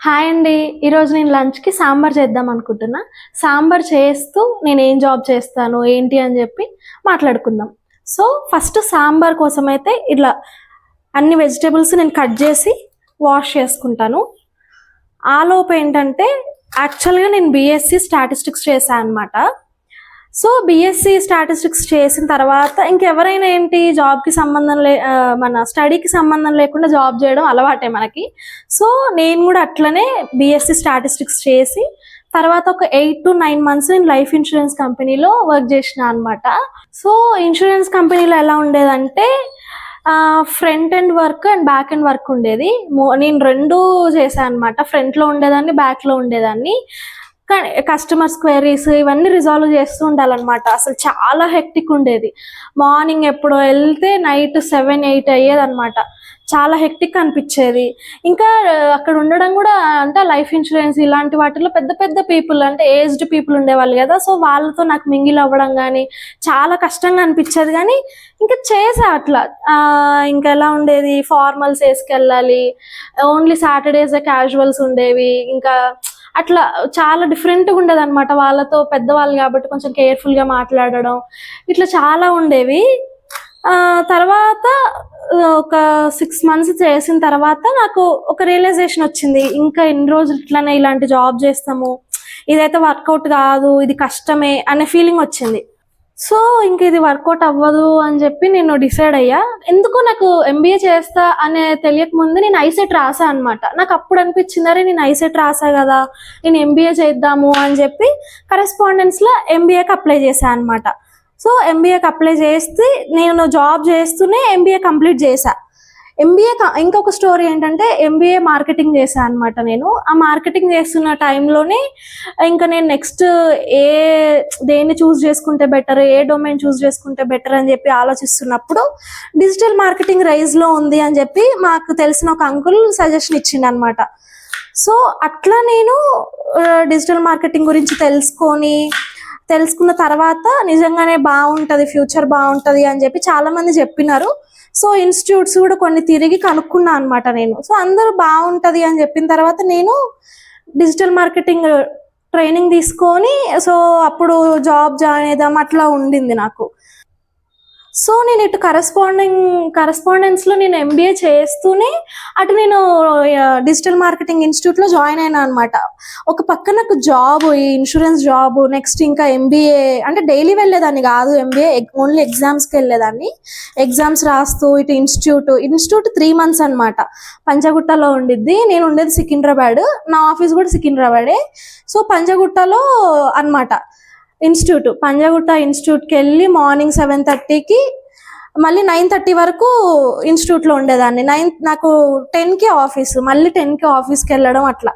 Hi అండి. ఈరోజు నేను లంచ్‌కి సాంబార్ చేద్దాం అనుకుంటున్నా. సాంబార్ చేస్తూ నేనేం జాబ్ చేస్తాను, ఏంటి అని జెప్పి మాట్లాడుకుందాం. సో, ఫస్ట్ సాంబార్ కోసమైతే ఇట్లా అన్ని వెజిటబుల్స్ నేను కట్ జేసి వాష్ చేసుకుంటాను. ఆలోపు ఏంటంటే యాక్చువల్‌గా నేను బీఎస్సీ స్టాటిస్టిక్స్ చేశా అనమాట. సో, బీఎస్సీ స్టాటిస్టిక్స్ చేసిన తర్వాత ఇంకెవరైనా ఏంటి జాబ్‌కి మన స్టడీకి సంబంధం లేకుండా జాబ్ జేయడం అలవాటే మనకి. సో, నేను గూడా అట్లనే బీఎస్సీ స్టాటిస్టిక్స్ చేసి తర్వాత ఒక 8-9 మంత్స్ నేను లైఫ్ ఇన్సూరెన్స్ కంపెనీలో వర్క్ జేసినా అనమాట. సో, ఇన్సూరెన్స్ కంపెనీలో ఎలా ఉండేదంటే front end work and back end work ఉండేది. నేను 2 చేశా అనమాట. ఫ్రంట్‌లో ఉండేదాన్ని, బ్యాక్‌లో ఉండేదాన్ని. కానీ కస్టమర్స్ క్వెరీస్ ఇవన్నీ రిజాల్వ్ చేస్తూ ఉండాలన్నమాట. అసలు చాలా హెక్టిక్ ఉండేది. మార్నింగ్ ఎప్పుడో వెళ్తే నైట్ 7-8 అయ్యేదన్నమాట. చాలా హెక్టిక్ అనిపించేది. ఇంకా అక్కడ ఉండడం కూడా అంటే లైఫ్ ఇన్సూరెన్స్ ఇలాంటి వాటిలో పెద్ద పెద్ద పీపుల్ అంటే ఏజ్డ్ పీపుల్ ఉండేవాళ్ళు కదా. సో వాళ్ళతో నాకు మింగిల్ అవ్వడం కానీ చాలా కష్టంగా అనిపించేది. కానీ ఇంకా చేసా అట్లా. ఇంకా ఎలా ఉండేది, ఫార్మల్స్ వేసుకెళ్ళాలి, ఓన్లీ సాటర్డేస్ క్యాజువల్స్ ఉండేవి. ఇంకా అట్లా చాలా డిఫరెంట్‌గా ఉండేదన్నమాట. వాళ్ళతో పెద్దవాళ్ళు కాబట్టి కొంచెం కేర్‌ఫుల్‌గా మాట్లాడడం ఇట్లా చాలా ఉండేవి. తర్వాత ఒక 6 మంత్స్ చేసిన తర్వాత నాకు ఒక రియలైజేషన్ వచ్చింది. ఇంకా ఎన్ని రోజులు ఇట్లనే ఇలాంటి జాబ్ చేస్తాము, ఇదైతే వర్కౌట్ కాదు, ఇది కష్టమే అనే ఫీలింగ్ వచ్చింది. సో, ఇంక ఇది వర్కౌట్ అవ్వదు అని చెప్పి నేను డిసైడ్ అయ్యా. ఎందుకో నాకు ఎంబీఏ చేస్తా అనే తెలియక ముందు నేను ఐసెట్ రాసా అనమాట. నాకు అప్పుడు అనిపించింది, అరే నేను ఐసెట్ రాసా కదా, నేను ఎంబీఏ చేద్దాము అని చెప్పి కరెస్పాండెన్స్లో ఎంబీఏకి అప్లై చేశా అనమాట. సో, ఎంబీఏకి అప్లై చేస్తే నేను జాబ్ చేస్తూనే ఎంబీఏ కంప్లీట్ చేశా. ఇంకొక స్టోరీ ఏంటంటే ఎంబీఏ మార్కెటింగ్ చేశాను అనమాట. నేను ఆ మార్కెటింగ్ చేస్తున్న టైంలోనే ఇంకా నేను నెక్స్ట్ దేన్ని చూస్ చేసుకుంటే బెటర్, ఏ డొమైన్ చూస్ చేసుకుంటే బెటర్ అని చెప్పి ఆలోచిస్తున్నప్పుడు డిజిటల్ మార్కెటింగ్ రైజ్లో ఉంది అని చెప్పి మాకు తెలిసిన ఒక అంకుల్ సజెషన్ ఇచ్చిండు అనమాట. సో అట్లా నేను డిజిటల్ మార్కెటింగ్ గురించి తెలుసుకున్న తర్వాత నిజంగానే బాగుంటుంది, ఫ్యూచర్ బాగుంటుంది అని చెప్పి చాలామంది చెప్పినారు. సో ఇన్స్టిట్యూట్స్ కూడా కొన్ని తిరిగి కనుక్కున్నా అనమాట నేను. సో అందరూ బాగుంటుంది అని చెప్పిన తర్వాత నేను డిజిటల్ మార్కెటింగ్ ట్రైనింగ్ తీసుకొని సో అప్పుడు జాబ్ జాయిన్ అయిదాం అట్లా ఉండింది నాకు. సో నేను ఇటు కరెస్పాండెన్స్లో నేను ఎంబీఏ చేస్తూనే అటు నేను డిజిటల్ మార్కెటింగ్ ఇన్స్టిట్యూట్లో జాయిన్ అయినా అనమాట. ఒక పక్క నాకు జాబ్, ఈ ఇన్సూరెన్స్ జాబ్, నెక్స్ట్ ఇంకా ఎంబీఏ అంటే డైలీ వెళ్ళేదాన్ని కాదు. ఎంబీఏ ఓన్లీ ఎగ్జామ్స్కి వెళ్ళేదాన్ని. ఎగ్జామ్స్ రాస్తూ ఇటు ఇన్స్టిట్యూట్ 3 మంత్స్ అనమాట. పంజగుట్టలో ఉండిద్ది. నేను ఉండేది సికింద్రాబాద్, నా ఆఫీస్ కూడా సికింద్రాబాదే. సో పంజగుట్టలో అనమాట పంజగుట్ట ఇన్స్టిట్యూట్కి వెళ్ళి మార్నింగ్ 7:30కి మళ్ళీ 9:30 వరకు ఇన్స్టిట్యూట్లో ఉండేదాన్ని. నాకు 10కి ఆఫీస్, మళ్ళీ 10కి ఆఫీస్కి వెళ్ళడం అట్లా.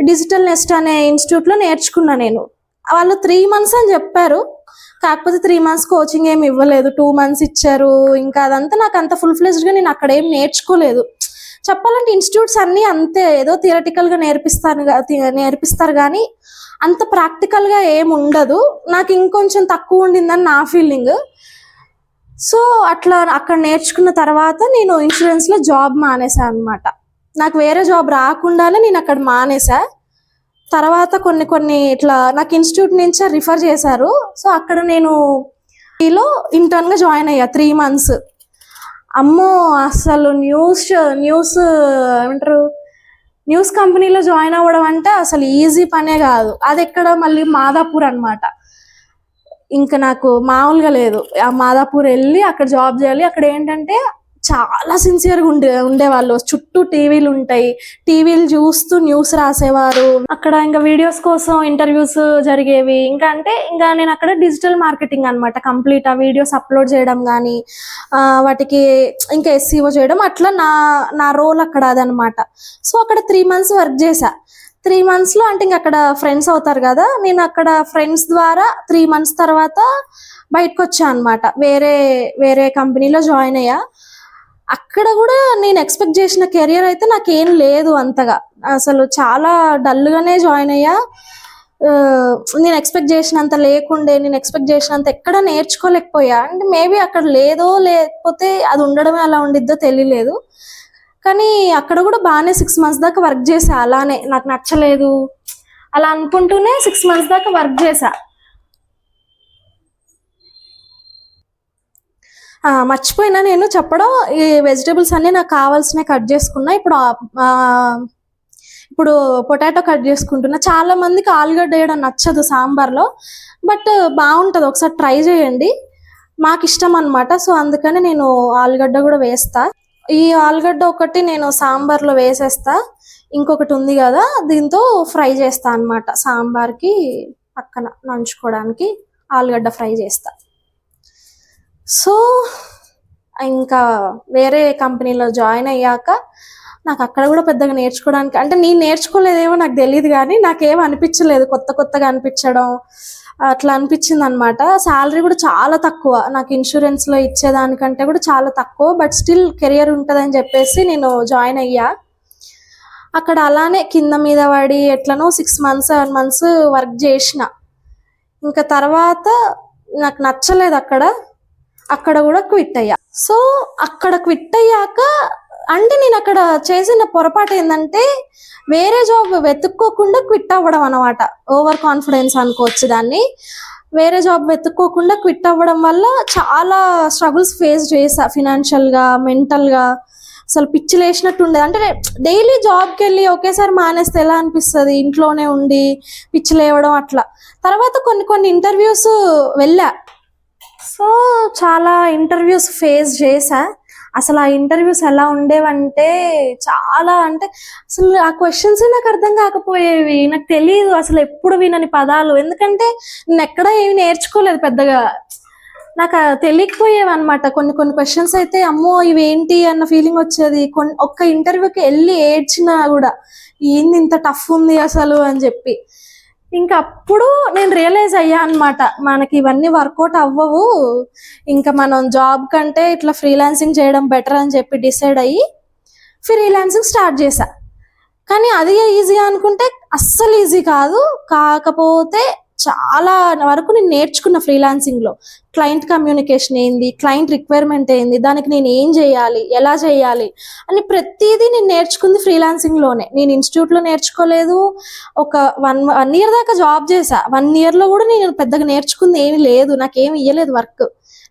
డిజిటల్ నెస్ట్ అనే ఇన్స్టిట్యూట్లో నేర్చుకున్నా నేను. వాళ్ళు 3 మంత్స్ అని చెప్పారు, కాకపోతే 3 మంత్స్ కోచింగ్ ఏమి ఇవ్వలేదు, 2 మంత్స్ ఇచ్చారు. ఇంకా అదంతా నాకు అంత ఫుల్ ఫ్లెజ్డ్గా నేను అక్కడ ఏం నేర్చుకోలేదు. చెప్పాలంటే ఇన్స్టిట్యూట్స్ అన్నీ అంతే, ఏదో థియరటికల్గా నేర్పిస్తారు కానీ అంత ప్రాక్టికల్గా ఏమి ఉండదు. నాకు ఇంకొంచెం తక్కువ ఉండిందని నా ఫీలింగ్. సో అట్లా అక్కడ నేర్చుకున్న తర్వాత నేను ఇన్సూరెన్స్లో జాబ్ మానేసా అనమాట. నాకు వేరే జాబ్ రాకుండానే నేను అక్కడ మానేసా. తర్వాత కొన్ని ఇట్లా నాకు ఇన్స్టిట్యూట్ నుంచి రిఫర్ చేశారు. సో అక్కడ నేను ఇంటర్న్గా జాయిన్ అయ్యా 3 మంత్స్. అమ్మో అసలు న్యూస్ ఏమంటారు, న్యూస్ కంపెనీలో జాయిన్ అవ్వడం అంటే అసలు ఈజీ పనే కాదు. అది ఎక్కడ మళ్ళీ మాదాపూర్ అనమాట. ఇంకా నాకు మామూలుగా లేదు. ఆ మాదాపూర్ వెళ్ళి అక్కడ జాబ్ చేయాలి. అక్కడ ఏంటంటే చాలా సిన్సియర్గా ఉండేవాళ్ళు. చుట్టూ టీవీలు ఉంటాయి, టీవీలు చూస్తూ న్యూస్ రాసేవారు. అక్కడ ఇంకా వీడియోస్ కోసం ఇంటర్వ్యూస్ జరిగేవి. ఇంకా నేను అక్కడ డిజిటల్ మార్కెటింగ్ అనమాట కంప్లీట్. ఆ వీడియోస్ అప్లోడ్ చేయడం కానీ వాటికి ఇంకా ఎస్ఈఓ చేయడం అట్లా నా రోల్ అక్కడ అదనమాట. సో అక్కడ 3 మంత్స్ వర్క్ చేశా. 3 మంత్స్లో అంటే ఇంక అక్కడ ఫ్రెండ్స్ అవుతారు కదా, నేను అక్కడ ఫ్రెండ్స్ ద్వారా 3 మంత్స్ తర్వాత బయటకు వచ్చా అనమాట. వేరే కంపెనీలో జాయిన్ అయ్యా. అక్కడ కూడా నేను ఎక్స్పెక్ట్ చేసిన కెరియర్ అయితే నాకేం లేదు అంతగా. అసలు చాలా డల్గానే జాయిన్ అయ్యా. నేను ఎక్స్పెక్ట్ చేసినంత ఎక్కడ నేర్చుకోలేకపోయా. అంటే మేబీ అక్కడ లేకపోతే అది ఉండడమే అలా ఉండిద్దో తెలియలేదు. కానీ అక్కడ కూడా బాగానే 6 months దాకా వర్క్ చేసా. అలానే నాకు నచ్చలేదు అలా అనుకుంటూనే 6 months దాకా వర్క్ చేసా. మర్చిపోయినా నేను చెప్పడం, ఈ వెజిటేబుల్స్ అన్నీ నాకు కావాల్సినవి కట్ చేసుకున్నా. ఇప్పుడు పొటాటో కట్ చేసుకుంటున్నా. చాలా మందికి ఆలుగడ్డ వేయడం నచ్చదు సాంబార్లో, బట్ బాగుంటుంది, ఒకసారి ట్రై చేయండి. మాకు ఇష్టం అనమాట, సో అందుకని నేను ఆలుగడ్డ కూడా వేస్తా. ఈ ఆలుగడ్డ ఒకటి నేను సాంబార్లో వేసేస్తా, ఇంకొకటి ఉంది కదా దీంతో ఫ్రై చేస్తా అనమాట. సాంబార్కి పక్కన నంచుకోవడానికి ఆలుగడ్డ ఫ్రై చేస్తా. సో ఇంకా వేరే కంపెనీలో జాయిన్ అయ్యాక నాకు అక్కడ కూడా పెద్దగా నేర్చుకోవడానికి, అంటే నేను నేర్చుకోలేదేమో నాకు తెలియదు, కానీ నాకేం అనిపించలేదు, కొత్తగా అనిపించడం అట్లా అనిపించింది అనమాట. శాలరీ కూడా చాలా తక్కువ, నాకు ఇన్సూరెన్స్లో ఇచ్చేదానికంటే కూడా చాలా తక్కువ, బట్ స్టిల్ కెరియర్ ఉంటుందని చెప్పేసి నేను జాయిన్ అయ్యా. అక్కడ అలానే కింద మీద పడి ఎట్లనో 6 months 7 months వర్క్ చేసిన. ఇంకా తర్వాత నాకు నచ్చలేదు అక్కడ కూడా క్విట్ అయ్యా. సో అక్కడ క్విట్ అయ్యాక, అంటే నేను అక్కడ చేసిన పొరపాటు ఏంటంటే వేరే జాబ్ వెతుక్కోకుండా క్విట్ అవ్వడం అనమాట. ఓవర్ కాన్ఫిడెన్స్ అనుకోవచ్చు దాన్ని. వేరే జాబ్ వెతుక్కోకుండా క్విట్ అవ్వడం వల్ల చాలా స్ట్రగుల్స్ ఫేస్ చేసా, ఫినాన్షియల్గా, మెంటల్గా. అసలు పిచ్చి లేచినట్టు ఉండేది. అంటే డైలీ జాబ్కి వెళ్ళి ఒకేసారి మానేస్తే ఎలా అనిపిస్తుంది, ఇంట్లోనే ఉండి పిచ్చి లేవడం అట్లా. తర్వాత కొన్ని ఇంటర్వ్యూస్ వెళ్ళా. సో చాలా ఇంటర్వ్యూస్ ఫేస్ చేసా. అసలు ఆ ఇంటర్వ్యూస్ ఎలా ఉండేవంటే చాలా, అంటే అసలు ఆ క్వశ్చన్స్ నాకు అర్థం కాకపోయేవి, నాకు తెలియదు అసలు, ఎప్పుడు వినని పదాలు. ఎందుకంటే నేను ఎక్కడ ఏమి నేర్చుకోలేదు పెద్దగా, నాకు తెలియకపోయేవి అనమాట. కొన్ని క్వశ్చన్స్ అయితే అమ్మో ఇవేంటి అన్న ఫీలింగ్ వచ్చేది. ఒక్క ఇంటర్వ్యూకి వెళ్ళి ఏడ్చినా కూడా ఏంది ఇంత టఫ్ ఉంది అసలు అని చెప్పి. ఇంకా అప్పుడు నేను రియలైజ్ అయ్యా అనమాట, మనకి ఇవన్నీ వర్కౌట్ అవ్వవు, ఇంకా మనం జాబ్ కంటే ఇట్లా ఫ్రీలాన్సింగ్ చేయడం బెటర్ అని చెప్పి డిసైడ్ అయ్యి ఫ్రీలాన్సింగ్ స్టార్ట్ చేశా. కానీ అది ఈజీ అనుకుంటే అస్సలు ఈజీ కాదు. కాకపోతే చాలా వరకు నేను నేర్చుకున్న ఫ్రీలాన్సింగ్లో. క్లయింట్ కమ్యూనికేషన్ ఏంది, క్లయింట్ రిక్వైర్మెంట్ ఏంది, దానికి నేను ఏం చేయాలి, ఎలా చేయాలి అని ప్రతిదీ నేను నేర్చుకుంది ఫ్రీలాన్సింగ్లోనే. నేను ఇన్స్టిట్యూట్లో నేర్చుకోలేదు. ఒక వన్ ఇయర్ దాకా జాబ్ చేశా. 1 yearలో కూడా నేను పెద్దగా నేర్చుకుంది ఏమీ లేదు, నాకేమి ఇవ్వలేదు వర్క్.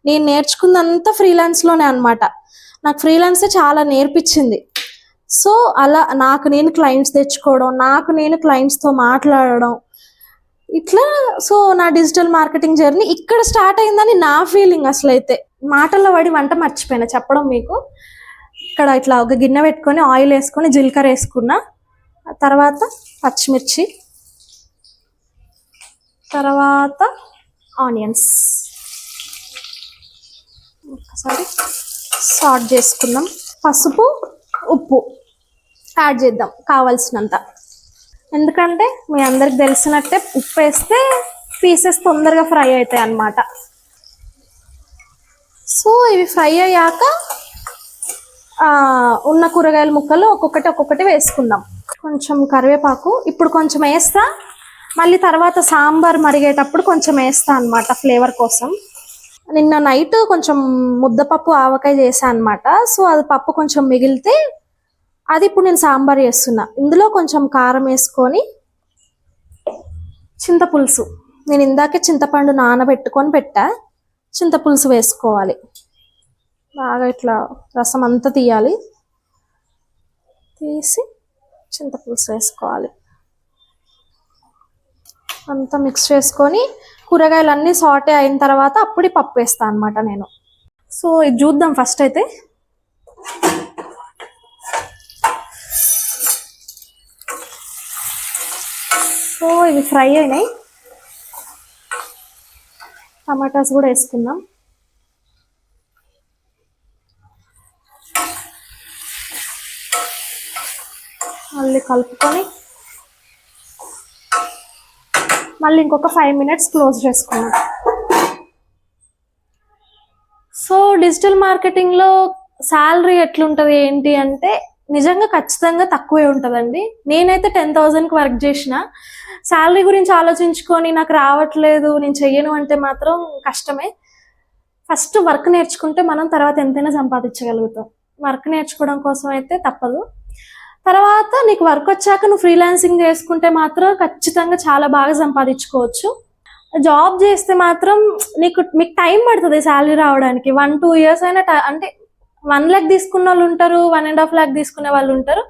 నేను నేర్చుకుందంతా ఫ్రీలాన్స్లోనే అనమాట. నాకు ఫ్రీలాన్సే చాలా నేర్పించింది. సో అలా నాకు నేను క్లయింట్స్ తెచ్చుకోవడం, నాకు నేను క్లయింట్స్తో మాట్లాడడం, ఇట్లా. సో నా డిజిటల్ మార్కెటింగ్ జర్నీ ఇక్కడ స్టార్ట్ అయిందని నా ఫీలింగ్. అసలు అయితే మాటల్లో పడి వంట మర్చిపోయినా చెప్పడం మీకు. ఇక్కడ ఇట్లా ఒక గిన్నె పెట్టుకొని ఆయిల్ వేసుకొని జీలకర్ర వేసుకున్నా, తర్వాత పచ్చిమిర్చి, తర్వాత ఆనియన్స్, ఒకసారి సాల్ట్ చేసుకుందాం, పసుపు ఉప్పు యాడ్ చేద్దాం కావాల్సినంత. ఎందుకంటే మీ అందరికి తెలిసినట్టే ఉప్పు వేస్తే పీసెస్ తొందరగా ఫ్రై అవుతాయి అన్నమాట. సో ఇవి ఫ్రై అయ్యాక ఉన్న కూరగాయల ముక్కలు ఒక్కొక్కటి వేసుకుందాం. కొంచెం కరివేపాకు ఇప్పుడు కొంచెం వేస్తా, మళ్ళీ తర్వాత సాంబార్ మరిగేటప్పుడు కొంచెం వేస్తా అనమాట ఫ్లేవర్ కోసం. నిన్న నైట్ కొంచెం ముద్దపప్పు ఆవకాయ చేసా అనమాట. సో అది పప్పు కొంచెం మిగిలితే అది ఇప్పుడు నేను సాంబార్ చేస్తున్నా. ఇందులో కొంచెం కారం వేసుకొని, చింతపులుసు, నేను ఇందాకే చింతపండు నానబెట్టుకొని పెట్టా, చింతపులుసు వేసుకోవాలి. బాగా ఇట్లా రసం అంతా తీయాలి, తీసి చింతపులుసు వేసుకోవాలి. అంతా మిక్స్ చేసుకొని కూరగాయలన్నీ సాటే అయిన తర్వాత అప్పుడే పప్పు వేస్తాను అనమాట నేను. సో ఇది చూద్దాం ఫస్ట్ అయితే. సో ఇవి ఫ్రై అయినాయి, టమాటాస్ కూడా వేసుకుందాం. మళ్ళీ కలుపుకొని మళ్ళీ ఇంకొక 5 minutes క్లోజ్ చేసుకున్నాం. సో డిజిటల్ మార్కెటింగ్లో శాలరీ ఎట్లుంటుంది ఏంటి అంటే నిజంగా ఖచ్చితంగా తక్కువే ఉంటుందండి. నేనైతే 10,000కి వర్క్ చేసిన. శాలరీ గురించి ఆలోచించుకొని నాకు రావట్లేదు నేను చెయ్యను అంటే మాత్రం కష్టమే. ఫస్ట్ వర్క్ నేర్చుకుంటే మనం తర్వాత ఎంతైనా సంపాదించగలుగుతాం. వర్క్ నేర్చుకోవడం కోసం అయితే తప్పదు. తర్వాత నీకు వర్క్ వచ్చాక నువ్వు ఫ్రీలాన్సింగ్ చేసుకుంటే మాత్రం ఖచ్చితంగా చాలా బాగా సంపాదించుకోవచ్చు. జాబ్ చేస్తే మాత్రం మీకు టైం పడుతుంది శాలరీ రావడానికి. 1-2 years అయినా అంటే 1 lakh తీసుకున్న వాళ్ళు ఉంటారు, 1.5 lakh తీసుకునే వాళ్ళు ఉంటారు.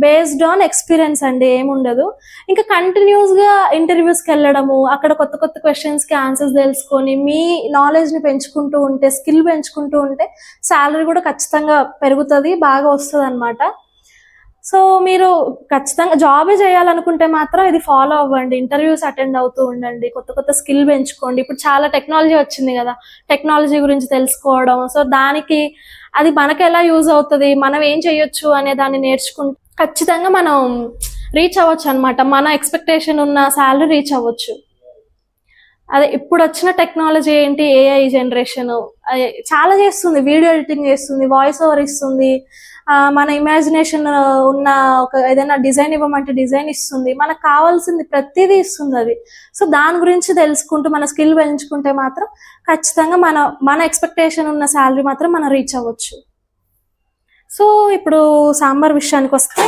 బేస్డ్ ఆన్ ఎక్స్పీరియన్స్ అండి, ఏముండదు. ఇంకా కంటిన్యూస్గా ఇంటర్వ్యూస్కి వెళ్ళడము, అక్కడ కొత్త కొత్త క్వశ్చన్స్కి ఆన్సర్స్ తెలుసుకొని మీ నాలెడ్జ్ని పెంచుకుంటూ ఉంటే, స్కిల్ పెంచుకుంటూ ఉంటే శాలరీ కూడా ఖచ్చితంగా పెరుగుతుంది, బాగా వస్తుంది అనమాట. సో మీరు ఖచ్చితంగా జాబే చేయాలనుకుంటే మాత్రం ఇది ఫాలో అవ్వండి. ఇంటర్వ్యూస్ అటెండ్ అవుతూ ఉండండి, కొత్త కొత్త స్కిల్ పెంచుకోండి. ఇప్పుడు చాలా టెక్నాలజీ వచ్చింది కదా, టెక్నాలజీ గురించి తెలుసుకోవడం. సో దానికి అది మనకు ఎలా యూజ్ అవుతుంది, మనం ఏం చేయొచ్చు అనే దాన్ని నేర్చుకుంటే ఖచ్చితంగా మనం రీచ్ అవ్వచ్చు అనమాట. మన ఎక్స్పెక్టేషన్ ఉన్న శాలరీ రీచ్ అవ్వచ్చు. అదే ఇప్పుడు వచ్చిన టెక్నాలజీ ఏంటి, ఏఐ జనరేషన్ చాలా చేస్తుంది. వీడియో ఎడిటింగ్ చేస్తుంది, వాయిస్ ఓవర్ ఇస్తుంది, మన ఇమాజినేషన్ ఉన్న ఒక ఏదైనా డిజైన్ ఇవ్వమంటే డిజైన్ ఇస్తుంది, మనకు కావాల్సింది ప్రతిదీ ఇస్తుంది అది. సో దాని గురించి తెలుసుకుంటూ మన స్కిల్ పెంచుకుంటే మాత్రం ఖచ్చితంగా మన ఎక్స్పెక్టేషన్ ఉన్న శాలరీ మాత్రం మనం రీచ్ అవ్వచ్చు. సో ఇప్పుడు సాంబార్ విషయానికి వస్తే,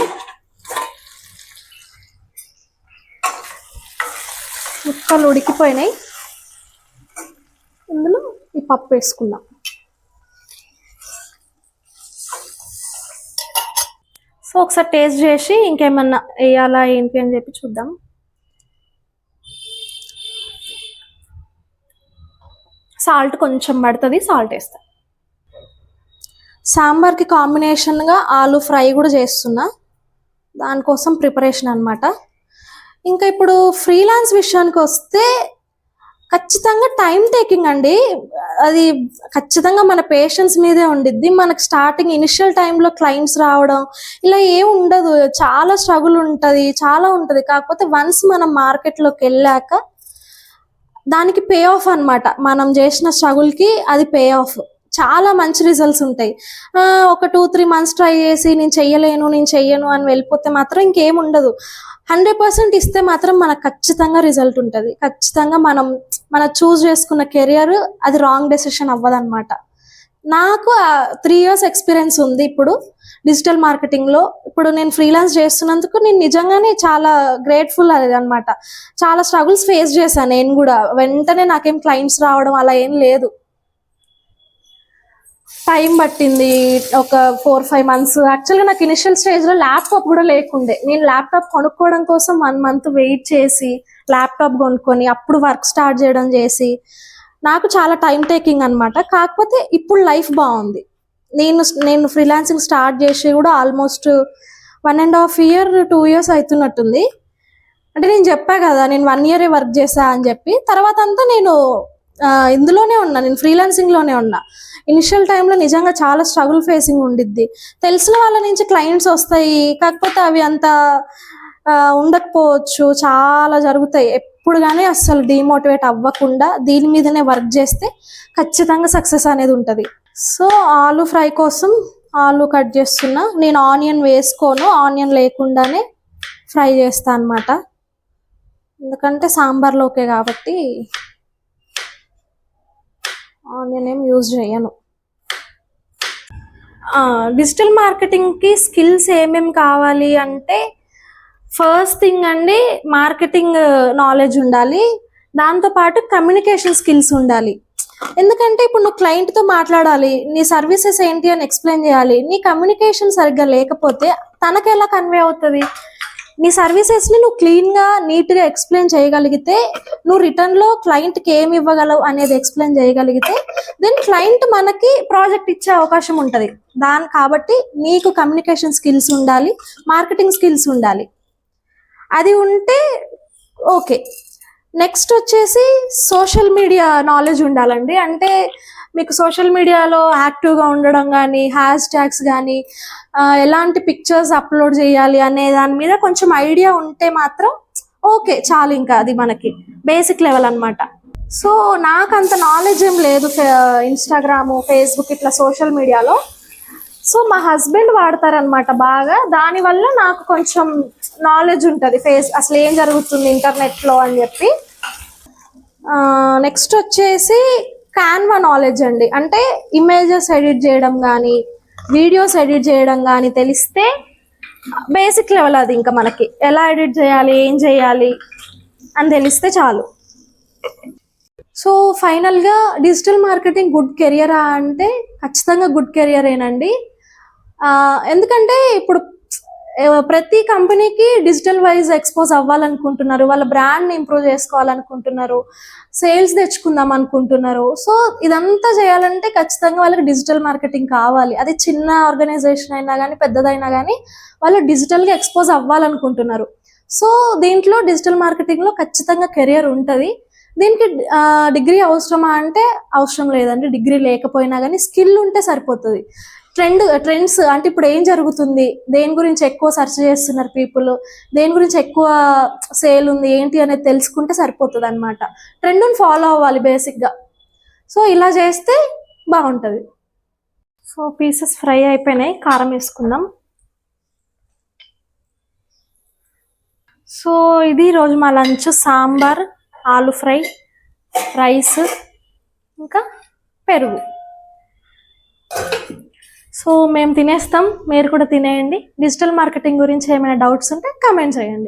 ముక్కలు ఉడికిపోయినాయి, ఇందులో ఈ పప్పు వేసుకుందాం. సో ఒకసారి టేస్ట్ చేసి ఇంకేమన్నా వేయాలా ఏంటి అని చెప్పి చూద్దాం. సాల్ట్ కొంచెం పడుతుంది, సాల్ట్ వేస్తా. సాంబార్కి కాంబినేషన్గా ఆలు ఫ్రై కూడా చేస్తున్నా, దానికోసం ప్రిపరేషన్ అనమాట. ఇంకా ఇప్పుడు ఫ్రీలాన్స్ విషయానికి వస్తే ఖచ్చితంగా టైం టేకింగ్ అండి. అది ఖచ్చితంగా మన పేషెన్స్ మీదే ఉండిద్ది. మనకు స్టార్టింగ్ ఇనిషియల్ టైంలో క్లయింట్స్ రావడం ఇలా ఏం ఉండదు, చాలా స్ట్రగుల్ ఉంటుంది, చాలా ఉంటుంది. కాకపోతే వన్స్ మనం మార్కెట్లోకి వెళ్ళాక దానికి పే ఆఫ్ అనమాట. మనం చేసిన స్ట్రగుల్కి అది పే ఆఫ్, చాలా మంచి రిజల్ట్స్ ఉంటాయి. ఒక 2-3 months ట్రై చేసి నేను చెయ్యను అని వెళ్ళిపోతే మాత్రం ఇంకేం ఉండదు. 100% ఇస్తే మాత్రం మనకు ఖచ్చితంగా రిజల్ట్ ఉంటుంది. ఖచ్చితంగా మనం చూస్ చేసుకున్న కెరియర్ అది రాంగ్ డెసిషన్ అవ్వదన్నమాట. నాకు 3 years ఎక్స్పీరియన్స్ ఉంది ఇప్పుడు డిజిటల్ మార్కెటింగ్లో. ఇప్పుడు నేను ఫ్రీలాన్స్ చేస్తున్నందుకు నేను నిజంగానే చాలా గ్రేట్ఫుల్ అది అనమాట. చాలా స్ట్రగుల్స్ ఫేస్ చేశాను నేను కూడా. వెంటనే నాకేం క్లయింట్స్ రావడం అలా ఏం లేదు, టైం పట్టింది. ఒక 4-5 months. యాక్చువల్గా నాకు ఇనిషియల్ స్టేజ్లో ల్యాప్టాప్ కూడా లేకుండే. నేను ల్యాప్టాప్ కొనుక్కోవడం కోసం 1 month వెయిట్ చేసి ల్యాప్టాప్ కొనుక్కొని అప్పుడు వర్క్ స్టార్ట్ చేయడం చేసి నాకు చాలా టైం టేకింగ్ అనమాట. కాకపోతే ఇప్పుడు లైఫ్ బాగుంది. నేను ఫ్రీలాన్సింగ్ స్టార్ట్ చేసి కూడా ఆల్మోస్ట్ 1.5 year 2 years అవుతున్నట్టుంది. అంటే నేను చెప్పా కదా నేను 1 year వర్క్ చేశా అని చెప్పి. తర్వాత అంతా నేను ఇందులోనే ఉన్నా, నేను ఫ్రీలాన్సింగ్లోనే ఉన్నా. ఇనిషియల్ టైంలో నిజంగా చాలా స్ట్రగుల్ ఫేసింగ్ ఉండిద్ది. తెలిసిన వాళ్ళ నుంచి క్లయింట్స్ వస్తాయి, కాకపోతే అవి అంత ఉండకపోవచ్చు, చాలా జరుగుతాయి. ఎప్పుడు కానీ అస్సలు డిమోటివేట్ అవ్వకుండా దీని మీదనే వర్క్ చేస్తే ఖచ్చితంగా సక్సెస్ అనేది ఉంటుంది. సో ఆలు ఫ్రై కోసం ఆలు కట్ చేస్తున్నా. నేను ఆనియన్ వేసుకోను, ఆనియన్ లేకుండానే ఫ్రై చేస్తాను అనమాట. ఎందుకంటే సాంబార్లోకే కాబట్టి ఆనియన్ ఏం యూజ్ చేయను. డిజిటల్ మార్కెటింగ్కి స్కిల్స్ ఏమేమి కావాలి అంటే, ఫస్ట్ థింగ్ అండి మార్కెటింగ్ నాలెడ్జ్ ఉండాలి, దాంతోపాటు కమ్యూనికేషన్ స్కిల్స్ ఉండాలి. ఎందుకంటే ఇప్పుడు నువ్వు క్లయింట్తో మాట్లాడాలి, నీ సర్వీసెస్ ఏంటి అని ఎక్స్ప్లెయిన్ చేయాలి. నీ కమ్యూనికేషన్ సరిగ్గా లేకపోతే తనకు ఎలా కన్వే అవుతుంది? నీ సర్వీసెస్ని నువ్వు క్లీన్గా నీట్గా ఎక్స్ప్లెయిన్ చేయగలిగితే, నువ్వు రిటర్న్లో క్లయింట్కి ఏమి ఇవ్వగలవు అనేది ఎక్స్ప్లెయిన్ చేయగలిగితే దెన్ క్లయింట్ మనకి ప్రాజెక్ట్ ఇచ్చే అవకాశం ఉంటుంది. కాబట్టి నీకు కమ్యూనికేషన్ స్కిల్స్ ఉండాలి, మార్కెటింగ్ స్కిల్స్ ఉండాలి. అది ఉంటే ఓకే. నెక్స్ట్ వచ్చేసి సోషల్ మీడియా నాలెడ్జ్ ఉండాలండి. అంటే మీకు సోషల్ మీడియాలో యాక్టివ్గా ఉండడం కానీ, హ్యాష్ ట్యాగ్స్ కానీ, ఎలాంటి పిక్చర్స్ అప్లోడ్ చేయాలి అనే దాని మీద కొంచెం ఐడియా ఉంటే మాత్రం ఓకే చాలు. ఇంకా అది మనకి బేసిక్ లెవెల్ అనమాట. సో నాకు అంత నాలెడ్జ్ ఏం లేదు ఇన్స్టాగ్రాము, ఫేస్బుక్ ఇట్లా సోషల్ మీడియాలో. సో మా హస్బెండ్ వాడతారనమాట బాగా, దానివల్ల నాకు కొంచెం నాలెడ్జ్ ఉంటుంది అసలు ఏం జరుగుతుంది ఇంటర్నెట్లో అని చెప్పి. నెక్స్ట్ వచ్చేసి క్యాన్వా నాలెడ్జ్ అండి. అంటే ఇమేజెస్ ఎడిట్ చేయడం కానీ, వీడియోస్ ఎడిట్ చేయడం కానీ తెలిస్తే బేసిక్ లెవెల్ అది. ఇంకా మనకి ఎలా ఎడిట్ చేయాలి, ఏం చేయాలి అని తెలిస్తే చాలు. సో ఫైనల్గా డిజిటల్ మార్కెటింగ్ గుడ్ కెరియరా అంటే ఖచ్చితంగా గుడ్ కెరియరేనండి. ఎందుకంటే ఇప్పుడు ప్రతి కంపెనీకి డిజిటల్ వైజ్ ఎక్స్పోజ్ అవ్వాలనుకుంటున్నారు, వాళ్ళ బ్రాండ్ని ఇంప్రూవ్ చేసుకోవాలనుకుంటున్నారు, సేల్స్ తెచ్చుకుందాం అనుకుంటున్నారు. సో ఇదంతా చేయాలంటే ఖచ్చితంగా వాళ్ళకి డిజిటల్ మార్కెటింగ్ కావాలి. అది చిన్న ఆర్గనైజేషన్ అయినా కానీ పెద్దదైనా కానీ వాళ్ళు డిజిటల్గా ఎక్స్పోజ్ అవ్వాలనుకుంటున్నారు. సో దీంట్లో డిజిటల్ మార్కెటింగ్లో ఖచ్చితంగా కెరియర్ ఉంటుంది. దీనికి డిగ్రీ అవసరమా అంటే అవసరం లేదండి. డిగ్రీ లేకపోయినా కానీ స్కిల్ ఉంటే సరిపోతుంది. ట్రెండ్స్ అంటే ఇప్పుడు ఏం జరుగుతుంది, దేని గురించి ఎక్కువ సెర్చ్ చేస్తున్నారు పీపుల్, దేని గురించి ఎక్కువ సేల్ ఉంది ఏంటి అనేది తెలుసుకుంటే సరిపోతుంది అనమాట. ట్రెండ్ని ఫాలో అవ్వాలి బేసిక్గా. సో ఇలా చేస్తే బాగుంటుంది. సో పీసెస్ ఫ్రై అయిపోయినాయి, కారం వేసుకుందాం. సో ఇది రోజు మా లంచ్. సాంబార్, ఆలు ఫ్రై, రైస్, ఇంకా పెరుగు. సో మేము తినేస్తాం, మీరు కూడా తినేయండి. డిజిటల్ మార్కెటింగ్ గురించి ఏమైనా డౌట్స్ ఉంటే కామెంట్ చేయండి.